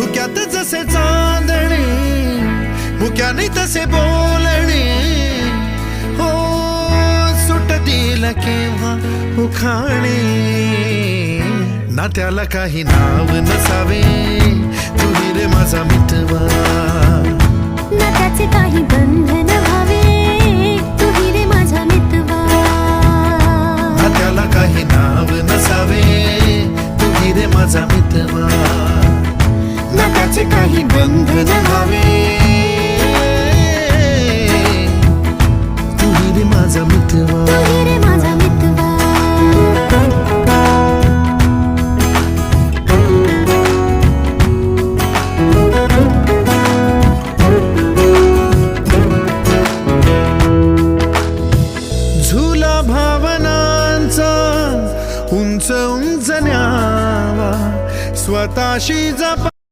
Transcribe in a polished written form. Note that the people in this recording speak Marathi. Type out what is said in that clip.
धुक्यात जसे चांदणे मुक्याने तसे बोलणे हो सुटतील केव्हा उखाणे ना त्याला काही नाव नसावे तू रे माझा मितवा ना त्याचे काही बंधन व्हावे तू रे माझा मितवा ना त्याला काही नाव नसावे तू रे माझा मितवा ना त्याचे काही बंधन व्हावे तू रे माझा मितवा तू रे माझा मितवा झुला भावनांचा उंच उंच न्यावा स्वतःशी जपा